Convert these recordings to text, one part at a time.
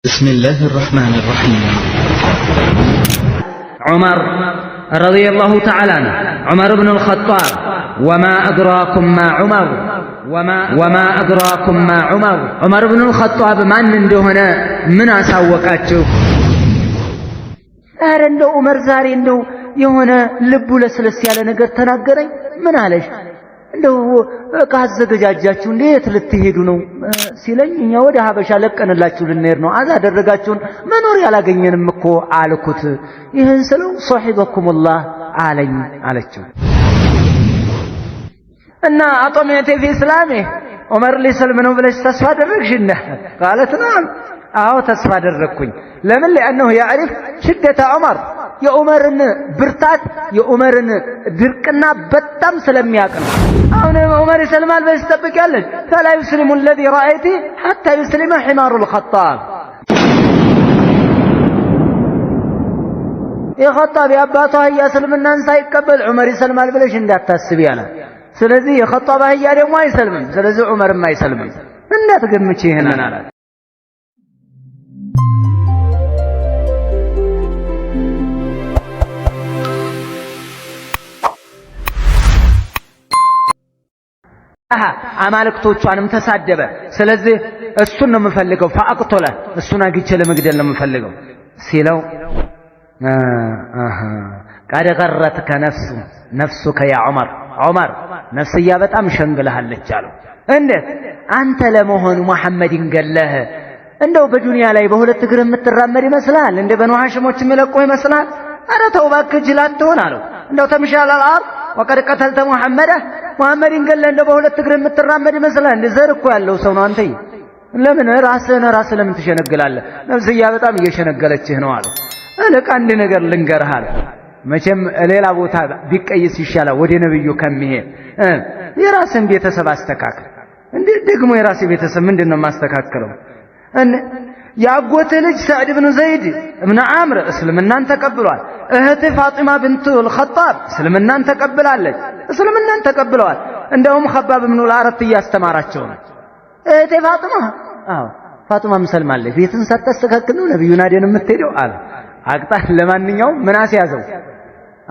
بسم الله الرحمن الرحيم. عمر رضي الله تعالى عنه عمر بن الخطاب وما أدراكم ما عمر وما أدراكم ما عمر عمر بن الخطاب من እንደሆነ ምን አሳወቃችሁ? ኧረ እንደው ዑመር ዛሬ እንደው የሆነ ልቡ ለስለስ ያለ ነገር ተናገረኝ። ምን አለሽ? እንደው ካዘገጃጃችሁ እንዴት ልትሄዱ ነው ሲለኝ እኛ ወደ ሀበሻ ለቀንላችሁ ልንሄድ ነው አዛ አደረጋችሁን መኖር ያላገኘንም እኮ አልኩት። ይህን ስለው ሶሒበኩሙላህ አለኝ አለችው። እና አጦሜቴ ፊ እስላሜ ዑመር ሊሰልም ነው ብለሽ ተስፋ አደረግሽና ቃለት ናም አዎ ተስፋ አደረግኩኝ። ለምን لأنه يعرف شدة عمر የዑመርን ብርታት የዑመርን ድርቅና በጣም ስለሚያውቅ ነው። አሁን ዑመር ይሰልማል ብለሽ ትጠብቂያለሽ? فلا يسلم الذي رأيت حتى يسلم حمار الخطاب የኸጣብ የአባቱ አህያ እስልምናን ሳይቀበል ዑመር ይሰልማል ብለሽ እንዳታስቢ አለ። ስለዚህ የኸጣብ አህያ ደግሞ አይሰልምም፣ ስለዚህ ዑመርም አይሰልምም እንዳትገምቺ ይሄንን አለ። አማልክቶቿንም ተሳደበ። ስለዚህ እሱን ነው የምፈልገው ፈአቅቶለ እሱን አግቼ ለመግደል ነው የምፈልገው ሲለው ቀድ ገረትከ ነፍሱከ ያ ዑመር ነፍስያ በጣም ሸንግልሃለች አለው። እንዴት አንተ ለመሆኑ መሐመድን ገለህ እንደው በዱንያ ላይ በሁለት እግር የምትራመድ ይመስላል? እንደ በኑ ሐሽሞች የሚለቁህ ይመስላል? ኧረ ተው እባክህ ጅል አትሆን አለው። እንደው ተምሻል አልአርድ ወቀድ ቀተልተ ሙሐመድን ገለህ እንደው በሁለት እግር የምትራመድ ይመስላል? እንደ ዘር እኮ ያለው ሰው ነው አንተ። ለምን ራስህ ለምን ትሸነግላለህ? ነፍስያ በጣም እየሸነገለችህ ነው አለው። እልቅ አንድ ነገር ልንገርህ አለ። መቼም ሌላ ቦታ ቢቀይስ ይሻላል ወደ ነብዩ ከሚሄድ የራስን ቤተሰብ አስተካክል። እንዴ ደግሞ የራሴ ቤተሰብ ምንድነው ማስተካከለው? የአጎትህ ልጅ ሰዕድ ብን ዘይድ እብነ አምር እስልምናን ተቀብሏል። እህትህ ፋጢማ ብንቱ አልኸጣብ እስልምናን ተቀብለዋል። እንደውም ኸባብ ብን አልአረት እያስተማራቸው ነው። እህትህ ፋጢማ ሰልማለች። ቤትን ሳታስተካክል ነው ነብዩን አደን የምትሄደው አለ። ለማንኛውም ምን አስያዘው?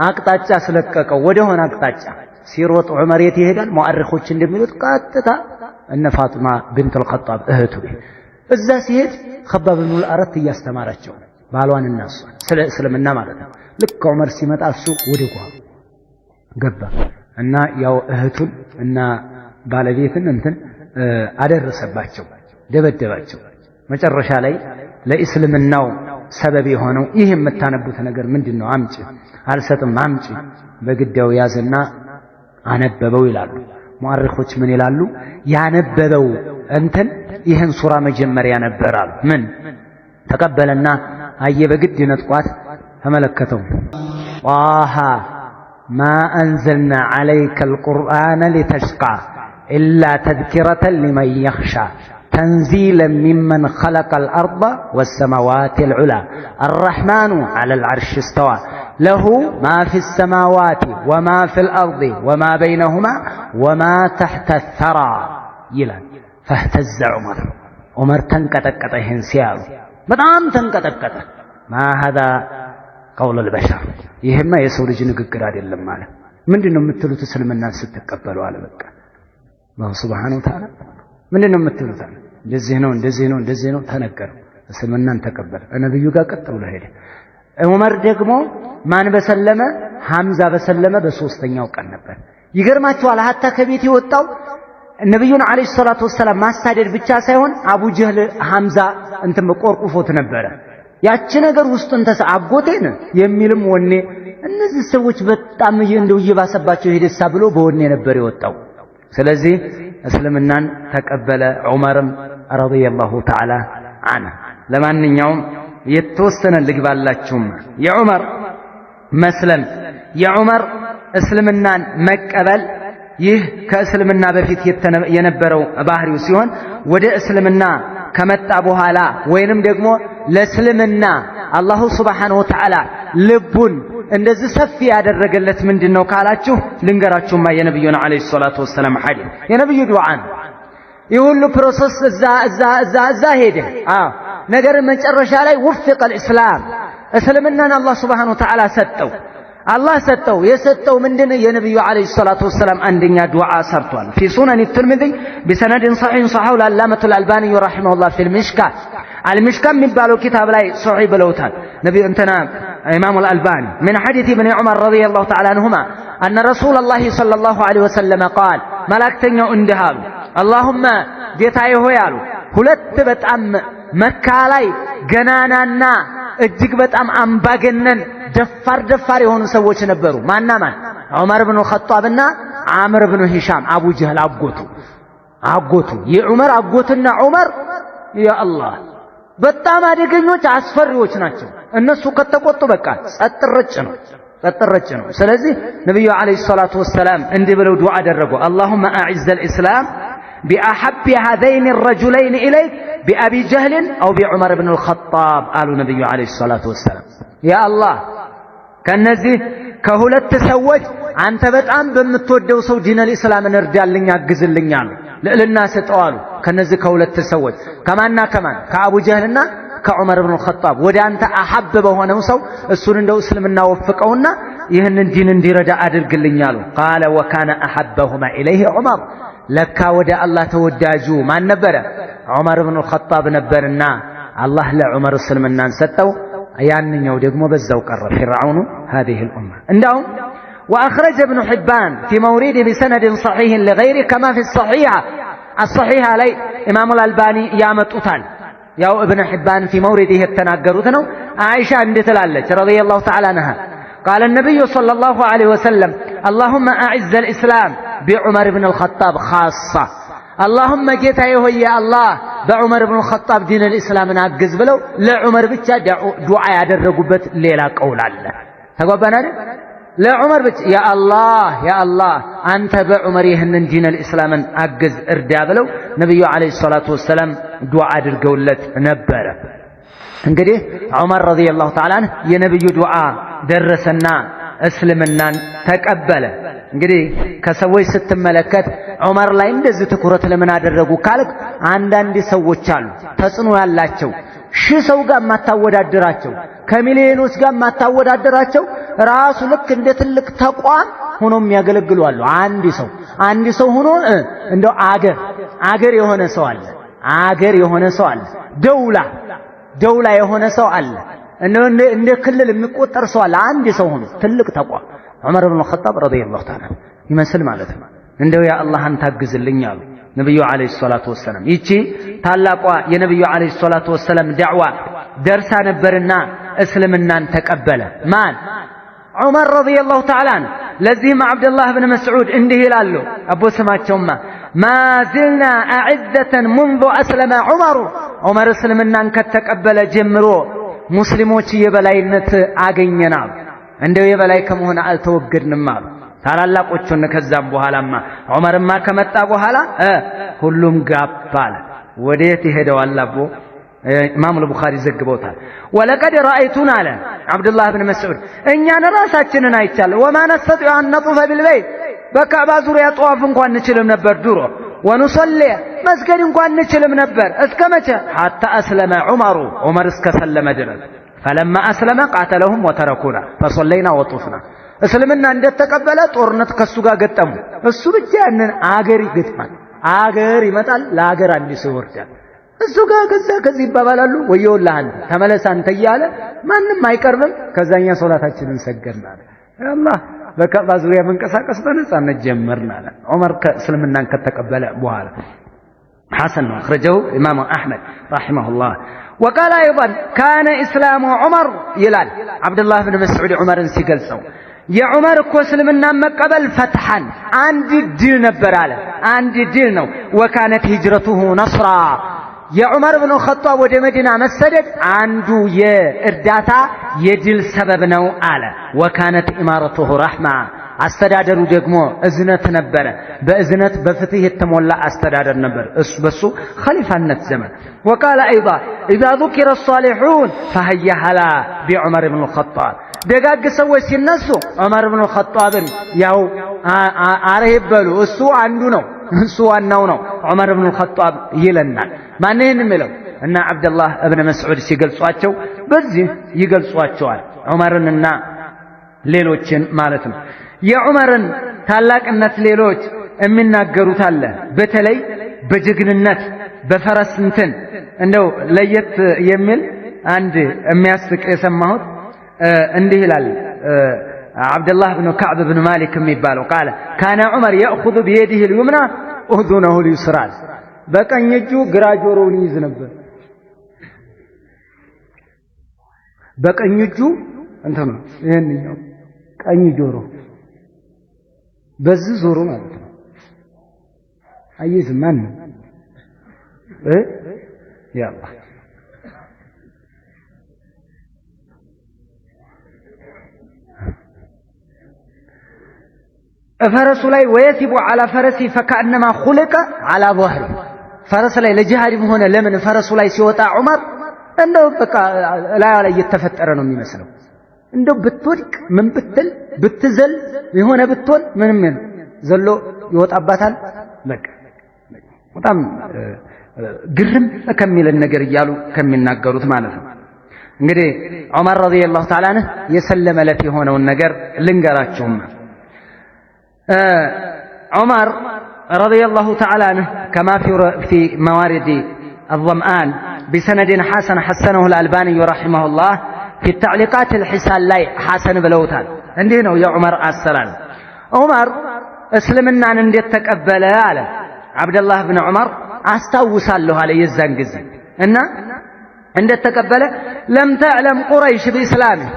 አቅጣጫ አስለቀቀው ወደ ሆነ አቅጣጫ ሲሮጥ ዑመር የት ይሄዳል? ሙአሪኾች እንደሚሉት ቀጥታ እነ ፋጢማ ብንት አልኸጣብ እህቱ እዛ ሲሄድ ኸባብ ብን አልአረት እያስተማራቸው ባሏንና እሷን ስለ እስልምና ማለት ነው። ልክ ዑመር ሲመጣ እሱ ወደ ጓሮ ገባ እና ያው እህቱን እና ባለቤትን አደረሰባቸው፣ ደበደባቸው። መጨረሻ ላይ ለእስልምናው ሰበብ የሆነው ይህ የምታነቡት ነገር ምንድነው? አምጪ አልሰጥም፣ አምጪ በግዳው ያዘና አነበበው ይላሉ ሙአሪኾች። ምን ይላሉ? ያነበበው ይህን ሱራ መጀመሪያ ነበራሉ። ምን ተቀበለና አየ በግድ ነጥቋት ተመለከተው። ጣሃ ማ አንዘልና ዐለይከ አልቁርአነ ሊተሽቃ ኢላ ተዝኪረተን ሊመን የኽሻ ተንዚለን ሚመን ኸለቀል አርደ ወሰማዋቲል ዑላ አርረሕማኑ ዐለል ዐርሺ እስተዋ ለሁ ማ ፊስ ሰማዋቲ ወማ ፊል አርዲ ወማ በይነሁማ ወማ ተሕተ ተራ ይላል። ፈህተዘ ዑመር ተንቀጠቀጠ። ይህን ሲያሉ በጣም ተንቀጠቀጠ። ማ ሀዛ ቀውለል በሸር ይህማ የሰው ልጅ ንግግር አይደለም አለ። ምንድነው የምትሉት እስልምናን ስትቀበሉ አለ። በቃ አላህ ሱብሓነሁ ወተዓላ ምንድነው የምትሉት አለ። እንደዚህ ነው ተነገረው። እስልምናን ተቀበለ። ነብዩ ጋር ቀጥ ብሎ ሄደ። ዑመር ደግሞ ማን በሰለመ? ሐምዛ በሰለመ በሶስተኛው ቀን ነበር። ይገርማችኋል ሀታ ከቤት የወጣው ነብዩን አለይሂ ሰላቱ ወሰለም ማሳደድ ብቻ ሳይሆን አቡ ጀህል ሐምዛ ቆርቁፎት ነበረ። ያቺ ነገር ውስጡን አጎቴን የሚልም ወኔ እነዚህ ሰዎች በጣም እንደው እየባሰባቸው ሄደሳ ብሎ በወኔ ነበር የወጣው። ስለዚህ እስልምናን ተቀበለ ዑመርም ረዲየላሁ ተዓላ ዐንሁ። ለማንኛውም የተወሰነ ልግባላችሁም የዑመር መስለም የዑመር እስልምናን መቀበል ይህ ከእስልምና በፊት የነበረው ባህሪው ሲሆን ወደ እስልምና ከመጣ በኋላ ወይንም ደግሞ ለእስልምና አላሁ ሱብሓነሁ ወተዓላ ልቡን እንደዚህ ሰፊ ያደረገለት ምንድነው ካላችሁ ልንገራችሁማ የነብዩና አለይሂ ሰላቱ ወሰለም ሐዲስ የነብዩ ዱዓን ይሁሉ ፕሮሰስ እዛ ሄደ። ነገር መጨረሻ ላይ وفق الاسلام እስልምናን አላህ Subhanahu Wa Ta'ala ሰጠው الله ሰጠው የሰጠው ምንድነው የነብዩ አለይሂ ሰላቱ ወሰለም አንደኛ ዱዓ ሰርቷል في سنن الترمذي بسند صحيح صححه العلامة الألباني رحمه الله في المشكاة المشكاة የሚባለው ኪታብ ላይ ሶሒህ ብለውታል ነብዩ እንተና ኢማሙ الألباني من حديث ابن عمر رضي الله تعالى عنهما أن رسول الله صلى الله عليه وسلم قال ملائكتኛው እንዲህ አሉ اللهم ጌታዬ ሆይ አሉ ሁለት በጣም መካ ላይ ገናናና እጅግ በጣም አምባገነን ደፋር የሆኑ ሰዎች ነበሩ ማና ማን ዑመር ኢብኑ ኸጣብና አምር ኢብኑ ሂሻም አቡ ጀህል አጎቱ የዑመር አጎትና ዑመር ያ አላህ በጣም አደገኞች አስፈሪዎች ናቸው እነሱ ከተቆጡ በቃ ጸጥረጭ ነው ስለዚህ ነብዩ አለይሂ ሰላቱ ወሰለም እንዲህ ብለው ዱዓ አደረጉ اللهم اعز الاسلام بأحب هذين الرجلين إليك بأبي جهل أو بعمر بن الخطاب قالوا النبي عليه الصلاة والسلام يا الله كنزي كهولت سوج أنت بتأم بمتودو سو دين الإسلام نرجال لنيا جزل لنيا للناس تقالوا كنزي كهولت سوج كمان كأبو جهلنا كعمر بن الخطاب ودي أنت أحب بهونه سو السنن دو إسلامنا وفقونا يهن الدين دي رجع أدل لنيا قال وكان أحبهما إليه عمر لك ودى الله توداجو ما نبر عمر بن الخطاب نبرنا الله لا عمر السلمنا ستو أيانني ودقمو بزاو قرر فرعون هذه الأمة عندهم وأخرج ابن حبان في مورد بسند صحيح لغيره كما في الصحيحة لي إمام الألباني يامت أطال يا ابن حبان في مورده التناقرتنا عائشة عند تلالج رضي الله تعالى عنها قال النبي صلى الله عليه وسلم اللهم أعز الإسلام بعمر بن الخطاب خاصة اللهم جيت يا الله بعمر بن الخطاب دين الإسلام ناقز بلو لعمر بيتشا دعاء يدرقبت ليلا قول الله تقبلنا لعمر بيتشا يا الله أنت بعمر يهنن دين الإسلام ناقز اردى بلو نبي عليه الصلاة والسلام دعاء يدرقولت نبرة እንግዲህ ዑመር ረዲየላሁ ተዓላ የነብዩ ዱዓ ደረሰና እስልምናን ተቀበለ እንግዲህ ከሰዎች ስትመለከት ዑመር ላይ እንደዚህ ትኩረት ለምን አደረጉ ካልክ አንዳንድ ሰዎች አሉ ተጽኖ ያላቸው ሺህ ሰው ጋር ማታወዳደራቸው ከሚሊዮኖች ጋር ማታወዳደራቸው ራሱ ልክ እንደ ትልቅ ተቋም ሆኖ የሚያገለግሉ አሉ አንድ ሰው ሆኖ እንደው አገር የሆነ ሰው አለ ደውላ የሆነ ሰው አለ እንደ ክልል የሚቆጠር ሰው አለ አንድ ሰው ሆኖ ትልቅ ተቋም ዑመር ኢብኑ ኸጣብ ረዲየላሁ ተዓላ ይመስል ማለት ነው እንደው ያ አላህ አንተ አግዝልኝ አሉ ነብዩ አለይሂ ሰላቱ ወሰለም ይቺ ታላቋ የነብዩ አለይሂ ሰላቱ ወሰለም ዳዕዋ ደርሳ ነበርና እስልምናን ተቀበለ ማን ዑመር ረዲየላሁ ተዓላ ለዚህም አብዱላህ ኢብኑ መስዑድ እንዲህ ይላሉ አቦ ስማቸውማ ما زلنا أعزة منذ أسلم عمر እስልምናን ከተቀበለ ጀምሮ ሙስሊሞች የበላይነት አገኘናል እንደው የበላይ ከመሆን አልተወገድንም አሉ ታላላቆቹን ከዛም በኋላማ ዑመርማ ከመጣ በኋላ ሁሉም ጋባል ወዴት ይሄዳል አቦ ኢማም አልቡኻሪ ዘግበውታል ወለቀድ ረአይቱና አለ አብዱላህ ኢብኑ መስዑድ እኛን ራሳችንን አይቻል وما نستطيع أن نطوف بالبيت በካዕባ ዙሪያ ጧፍ እንኳን እንችልም ነበር ድሮ ወንሰለ መስገድ እንኳን እንችልም ነበር እስከመቼ حتى أسلم عمر እስከሰለመ ድረስ فلما أسلم قاتلهم وتركونا فصلينا وطفنا እስልምና እንደተቀበለ ጦርነት ከሱ ጋር ገጠሙ እሱ ብቻ ያንን አገር ይገጥማል አገር ይመጣል ለአገር አንድ ሰው ይወርዳል እሱ ጋር ከዚህ ይባባላሉ ወየውላህ አንተ ተመለስ አንተ እያለ ማንም አይቀርብም ከዛኛ ሶላታችንን ሰገድናል አላህ በካዕባ ዙሪያ መንቀሳቀስ በነጻነት ጀመርና አለ ዑመር ከእስልምናን ከተቀበለ በኋላ حسن أخرجه إمام أحمد رحمه الله وقال أيضا كان إسلام عمر يلال عبد الله بن مسعود عمر سيقلسو يا عمر كو اسلمنا مقبل فتحا عند الدين نبراله عند الدين نو وكانت هجرته نصرا يا عمر بن الخطاب ወደ መዲና መሰደድ አንዱ የእርዳታ የድል ሰበብ ነው አለ وكانت إمارته رحمة አስተዳደሩ ደግሞ እዝነት ነበረ በእዝነት በፍትህ የተሞላ አስተዳደር ነበር በሱ ኸሊፋነት ዘመን وقال أيضا إذا ذكر الصالحون فهيا هلا بعمر بن الخطاب ደጋግ ሰዎች ሲነሱ ዑመር ኢብኑ ኸጣብን ያው አረህበሉ እሱ አንዱ ነው እሱ ዋናው ነው ዑመር ኢብኑ ኸጣብ ይለናል ማን ይሄን የሚለው እና አብደላህ እብነ መስዑድ ሲገልጿቸው በዚህ ይገልጿቸዋል ዑመርንና ሌሎችን ማለት ነው። የዑመርን ታላቅነት ሌሎች የሚናገሩት አለ። በተለይ በጀግንነት በፈረስ እንትን እንደው ለየት የሚል አንድ የሚያስቅ የሰማሁት እንዲህ ይላል عبدالله بن كعب بن مالك የሚባለው قال كان عمر يأخذ بيده اليمنى أذنه اليسرى በቀኝ እጁ ግራ ጆሮውን ይይዝ ነበር። በቀኝ እጁ እንትን ይሄንኛው ቀኝ ጆሮ በዚህ ዞሮ ማለት ነው። አይዝ ማን ያላ ፈረሱ ላይ ወይሲቡ على فرسي فكأنما خلق على ظهره ፈረስ ላይ ለጂሃድም ሆነ ለምን ፈረሱ ላይ ሲወጣ ዑመር እንደው በቃ ላይ እየተፈጠረ ነው የሚመስለው። እንደው ብትወድቅ ምን ብትል ብትዘል የሆነ ብትሆን ምንም ዘሎ ይወጣባታል። በቃ በጣም ግርም ከሚል ነገር ይያሉ ከሚናገሩት ማለት ነው። እንግዲህ ዑመር ረዲየላሁ ተዓላ ዐንሁ የሰለመለት የሆነውን ነገር ልንገራችሁም። عمر رضي الله تعالى عنه كما في موارد الظمآن بسند حسن حسنه الألباني رحمه الله في التعليقات الحسان لا حسن بلوتان عندنا يا عمر السلام عمر اسلمنا عند تقبل على عبد الله بن عمر استوصله على يزان غزي ان عند تقبل لم تعلم قريش باسلامه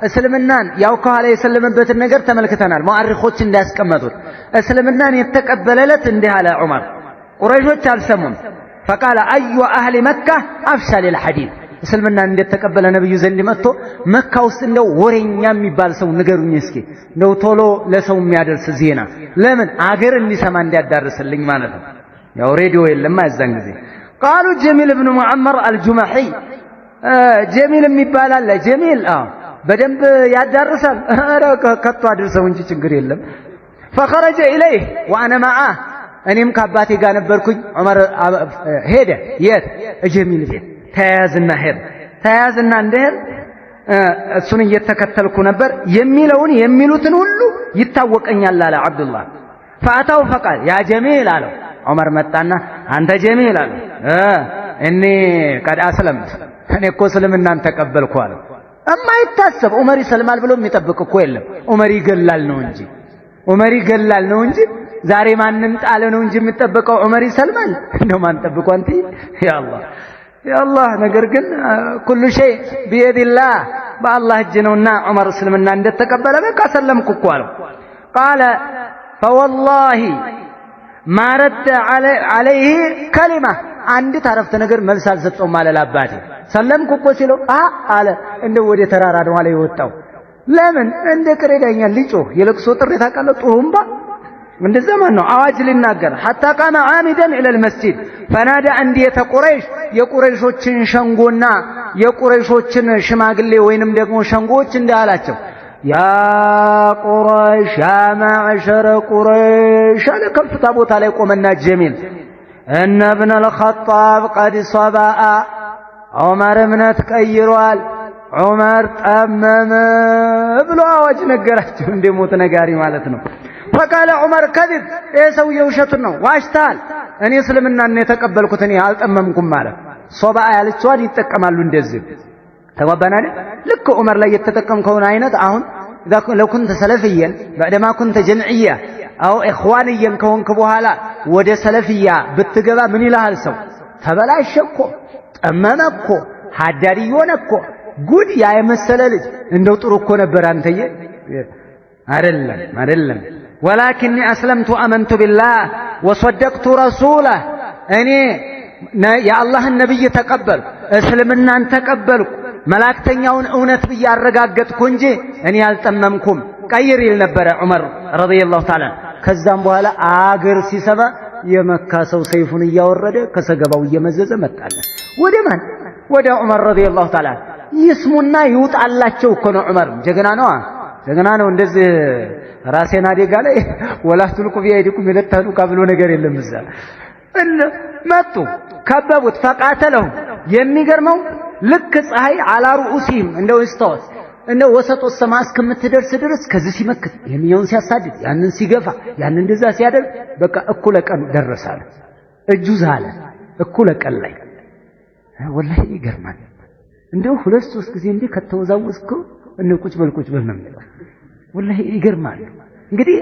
እስልምናን ያው ከኋላ የሰለመበትን ነገር ተመልክተናል። ሙአሪኾች እንዳስቀመጡት እስልምናን የተቀበለለት እንዲህ አለ ዑመር ቁረይሾች አልሰሙም። فقال اي اهل مكه افشل الحديث እስልምናን እንደተቀበለ ነብዩ ዘንድ መጥቶ መካ ውስጥ እንደው ወሬኛ የሚባል ሰው ንገሩኝ እስኪ እንደው ቶሎ ለሰው የሚያደርስ ዜና ለምን አገር እንዲሰማ እንዲያዳርስልኝ ማለት ነው። ያው ሬዲዮ የለም አዛን ጊዜ قالوا جميل بن معمر الجمحي جميل የሚባል አለ جميل በደንብ ያዳርሳል ኧረ ከቶ አድርሰው እንጂ ችግር የለም። فخرج اليه وانا معه እኔም ከአባቴ ጋር ነበርኩኝ። ዑመር ሄደ የት ጀሚል ቤት ተያዝና እንደሄድ እሱን እየተከተልኩ ነበር። የሚሉትን ሁሉ ይታወቀኛል አለ አብዱላህ። فاتاو فقال يا جميل አለው። ዑመር መጣና አንተ ጀሚል አለው እኔ ቀድ አስለምት እኔ እኮ እስልምናን ተቀበልኩ አለው። እማይታሰብ ዑመር ይሰልማል ብሎ የሚጠብቅ እኮ የለም። ዑመር ይገላል ነው እንጂ ዛሬ ማንን ጣለ ነው እንጂ የሚጠበቀው ዑመር ይሰልማል እንደው ማን ጠብቆ አንተ ያአላህ ነገር ግን ኩሉ ሸይ ቢየዲላህ በአላህ እጅ ነውና ዑመር እስልምና እንደተቀበለ በቃ ሰለምኩ እኮ አለው። قال فوالله ما رد عليه كلمه አንዲት አረፍተ ነገር መልስ አልሰጠውም አለ ለአባቴ። ሰለምኩ እኮ ሲለው አለ እንደው ወደ ተራራ ነው አለ የወጣው። ለምን እንደ ቅሬዳኛ ሊጮህ የለቅሶ ጥሪ ታውቃለህ ጡሩምባ እንደዛ ማን ነው አዋጅ ሊናገር حتى قام عامدا الى المسجد فنادى انديه قريش የቁረይሾችን ሸንጎና የቁረይሾችን ሽማግሌ ወይንም ደግሞ ሸንጎች እንዳላቸው ያ ቁረይሽ ያ ማዕሸረ ቁረይሽ አለ ከፍታ ቦታ ላይ ቆመና ጀሚል እነ ابن الخطاب قد صبأ ዑመር እምነት ቀይሯል ዑመር ጠመመ ብሎ አዋጅ ነገራቸው። እንደሞት ነጋሪ ማለት ነው። فقال عمر كذب ሰው የውሸት ነው ዋሽታል እኔ እስልምናን ነው የተቀበልኩት እኔ አልጠመምኩም ማለት ሶባ ያለችዋን ይጠቀማሉ እንደዚህ ተባባናል። ልክ ዑመር ላይ የተጠቀምከውን አይነት አሁን لو كنت سلفيا بعدما كنت جمعيا او اخوانيا كونك በኋላ ወደ ሰለፊያ ብትገባ ምን ይላል ሰው ተበላሸኮ ጠመመኮ ሐዳሪዮነኮ ጉድ ያ የመሰለ ልጅ እንደው ጥሩ እኮ ነበር አንተዬ አይደለም ولكني اسلمت وامنت بالله وصدقت رسوله እኔ የአላህን ነብይ ተቀበል እስልምናን ተቀበልኩ መላእክተኛውን እውነት በያረጋገጥኩ እንጂ እኔ አልጠመምኩም ቀይር ይል ነበር ዑመር ረዲየላሁ ተዓላ። ከዛም በኋላ አገር ሲሰማ የመካ ሰው ሰይፉን እያወረደ ከሰገባው እየመዘዘ መጣለ ወደ ማን ወደ ዑመር ረዲየላሁ ተዓላ። ይስሙና ይውጣላቸው እኮ ነው ዑመር ጀግና ነው እንደዚህ ራሴን አደጋ ላይ ወላቱልቁ ቢያይዲኩም ይለታሉ ካብሎ ነገር የለም እዛ መጡ ከበቡት ፈቃተለው የሚገርመው ልክ ፀሐይ على رؤوسهم እንደው ይስተዋት እንደው ወሰጦ ሰማይ እስከምትደርስ ድረስ ከዚህ ሲመክት የሚያውን ሲያሳድድ ያንን ሲገፋ ያንን እንደዛ ሲያደርግ በቃ እኩለ ቀን ደረሳለ እጁ ዛለ እኩለ ቀን ላይ ወላሂ ይገርማል እንደው ሁለት ሶስት ጊዜ እንዲህ ከተወዛወስኩ እነ ቁጭ በል ነው የሚለው ወላሂ ይገርማል እንግዲህ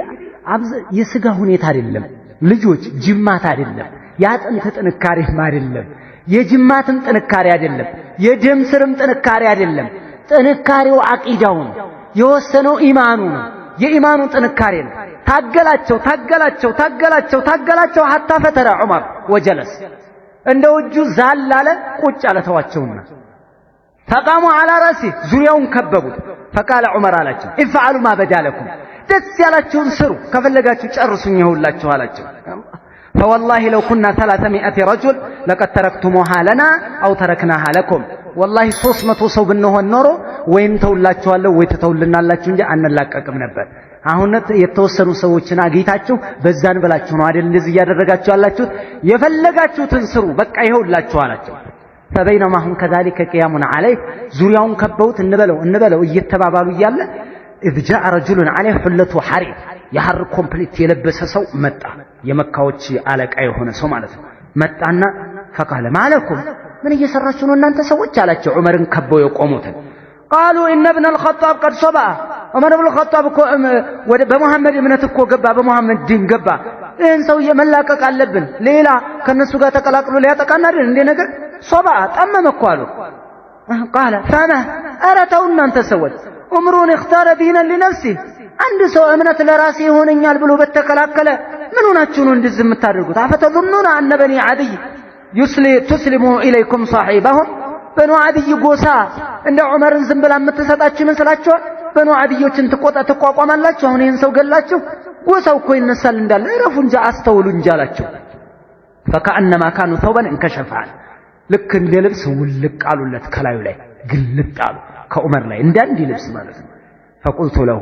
የስጋ ሁኔታ አይደለም ልጆች ጅማት አይደለም ያጥንት ጥንካሬም አይደለም የጅማትም ጥንካሬ አይደለም የደም ስርም ጥንካሬ አይደለም ጥንካሬው አቂዳው ነው የወሰነው ኢማኑ ነው የኢማኑ ጥንካሬ ነው ታገላቸው ሐታ ፈተረ ዑመር ወጀለስ እንደው እጁ ዛላለ ቁጭ አለ ተዋቸውና فقاموا على راسه ዙሪያውን ከበቡት فقال عمر አላቸው افعلوا ما بدا لكم ደስ ያላችሁን ስሩ ከፈለጋችሁ ጨርሱኝ ይሁላችሁ አላቸው فوالله لو كنا 300 رجل لقد تركتموها لنا او تركناها لكم والله 300 ሰው ብንሆን ኖሮ ወይም ተውላችኋለሁ ወይ ተተውልናላችሁ እንጂ አንላቀቅም ነበር አሁን የተወሰኑ ሰዎችን አግኝታችሁ በዛን ብላችሁ ነው አይደል እንደዚህ ያደረጋችሁ ያላችሁት የፈለጋችሁትን ስሩ በቃ ይሁላችሁ አላቸው فبينما هم كذلك قيام عليه ዙሪያውን ከበውት እንበለው እየተባባሉ ይያለ اذ جاء رجل عليه حلته حرير የሐር ኮምፕሊት የለበሰ ሰው መጣ የመካዎች አለቃ የሆነ ሰው ማለት ነው መጣና فقال ما لكم ምን እየሰራችሁ ነው እናንተ ሰዎች አላቸው ዑመርን ከበው የቆሙት قالوا ان ابن الخطاب قد صبا ዑመር ኢብኑ الخطاب ወደ በመሐመድ እምነት እኮ ገባ በመሐመድ ዲን ገባ ይህን ሰው የመላቀቅ አለብን ሌላ ከነሱ ጋር ተቀላቅሎ ሊያጠቃና አይደል እንደ ነገር ሶባ ጠመመኩ አሉ قال فما ارتው እናንተ ሰዎች ዑምሩን اختار دينا لنفسه አንድ ሰው እምነት ለራሴ ይሆነኛል ብሎ በተከላከለ ምን ሆናችሁ ነው እንደዚህ የምታደርጉት አፈተظنون ان بني عدي تسلموا اليكم صاحبهم በኑ አድይ ጎሳ እንደ ዑመርን ዝም ብላ የምትሰጣችሁ ይመስላችኋል በኑ አድዮችን ተቋቋማላችሁ አሁን ይሄን ሰው ገላችሁ ጎሳው እኮ ይነሳል እንዳለ እረፉ እንጂ አስተውሉ እንጂ አላችሁ فكأنما كانوا ثوبا انكشفا ልክ እንደ ልብስ ውልቅ አሉለት ከላዩ ላይ ግልጥ አሉ ከዑመር ላይ እንዳንዲ ልብስ ማለት ነው فقلت له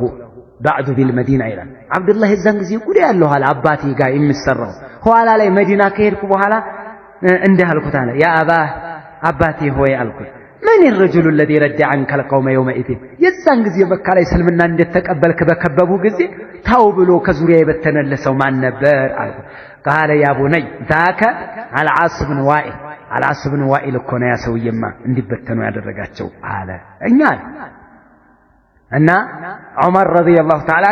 بعد بالمدينه الى عبد الله الزان ጊዜ ጉድ ያለው አለ አባቴ ጋር የሚሰራው ኋላ ላይ መዲና ከሄድኩ በኋላ እንዲህ አልኩት አለ ያ አባቴ ሆይ አልኩት من الرجل الذي رد عنك القوم يومئذ የዛን ጊዜ መካ ላይ እስልምና እንደተቀበልክ በከበቡ ጊዜ ታው ብሎ ከዙሪያ የበተነለሰው ማን ነበር አልኩ قال يا بني ذاك العاص بن وائل العاص بن وائل እኮ ነው ያ ሰውየማ እንዲበተኑ ያደረጋቸው አለ እኛ እና ዑመር ረዲየላሁ ተዓላ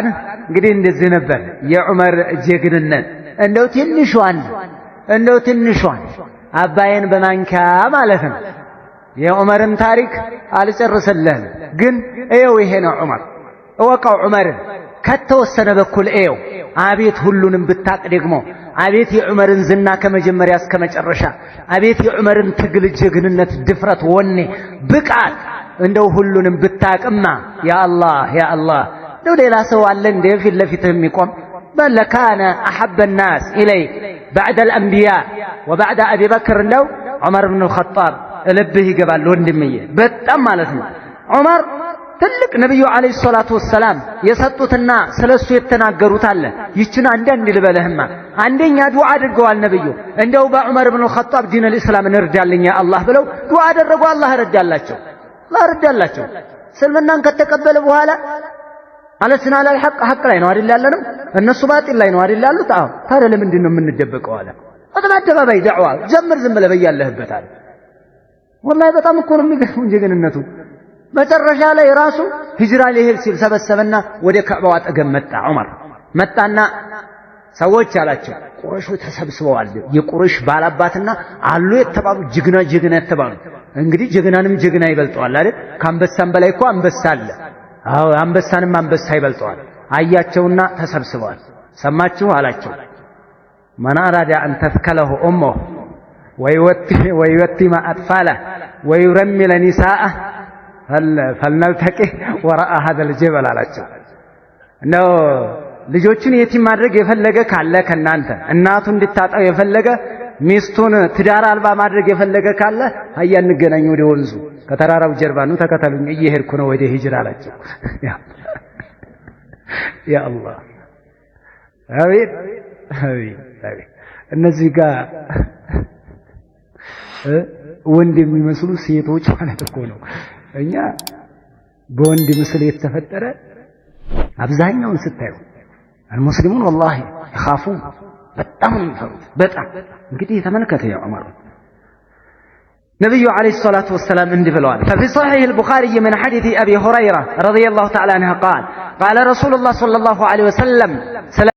እንግዲህ እንደዚህ ነበር የዑመር ጀግንነት እንደው ትንሿን አባየን በማንኪያ ማለት ነው የዑመርን ታሪክ አልጨርሰልህም ግን እየው ይሄ ነው ዑመር ወቀው ዑመርን ከተወሰነ በኩል እየው አቤት ሁሉንም ብታቅ ደግሞ አቤት የዑመርን ዝና ከመጀመሪያ እስከ መጨረሻ አቤት የዑመርን ትግል ጀግንነት ድፍረት ወኔ ብቃት እንደው ሁሉንም ብታቅማ ያ አላህ ነው ሌላ ሰው አለ እንደ ፊት ለፊትህ የሚቆም بل كان احب الناس الي بعد الانبياء وبعد ابي بكر لو عمر بن الخطاب ልብህ ይገባል ወንድምዬ በጣም ማለት ነው ዑመር ትልቅ ነብዩ አለይሂ ሰላቱ ወሰለም የሰጡትና ስለሱ የተናገሩት አለ ይችን አንድ ልበለህማ አንደኛ ዱዓ አድርገዋል ነብዩ እንደው በዑመር ኢብኑ ኸጣብ ዲን الاسلام እንርዳልኝ ያ አላህ ብለው ዱዓ አደረጉ አላህ ረዳላቸው እስልምናን ከተቀበለ በኋላ አለስና ላይ ሐቅ ላይ ነው አይደል ያለነው እነሱ ባጢል ላይ ነው አይደል ያሉት አዎ ታዲያ ለምንድን ነው የምንደበቀው አለ አደባባይ ዳዕዋ ጀምር ዝም ብለህ በያለህበት አለ والله በጣም እኮ ነው የሚገርመው ጀግንነቱ መጨረሻ ላይ ራሱ ሂጅራ ሊሄድ ሲል ሰበሰበና ወደ ካዕባው አጠገብ መጣ ዑመር መጣና ሰዎች አላቸው ቁረይሽ ተሰብስበዋል የቁረይሽ ባላባትና አሉ የተባሉ ጀግና የተባሉ እንግዲህ ጀግናንም ጀግና ይበልጠዋል አይደል ከአንበሳም በላይ እኮ አንበሳ አለ አዎ አንበሳንም አንበሳ ይበልጠዋል አያቸውና ተሰብስበዋል ሰማችሁ አላቸው ማን አራዳ አን ተስከለሁ ኡሙሁ ويوتم أطفاله ويرمل نساءه فلنلتقي وراء هذا الجبل አላቸው ነው ልጆችን የቲም ማድረግ የፈለገ ካለ ከናንተ እናቱ እንድታጣው የፈለገ ሚስቱን ትዳር አልባ ማድረግ የፈለገ ካለ አያ እንገናኝ ወደ ወንዙ ከተራራው ጀርባ ነው ተከተሉኝ እየሄድኩ ነው ወደ ሂጅራ አላቸው ያ አላህ አቤት እነዚህ ጋር ወንድ የሚመስሉ ሴቶች ማለት እኮ ነው። እኛ በወንድ ምስል የተፈጠረ አብዛኛውን ስታዩ المسلمون والله يخافون በጣም ነው የሚፈሩት። በጣም እንግዲህ ተመልከተ ያ ዑመር نبي عليه الصلاة والسلام እንዲህ ብለዋል ففي صحيح البخاري من حديث أبي هريرة رضي الله تعالى عنه قال رسول الله صلى الله عليه وسلم ስለ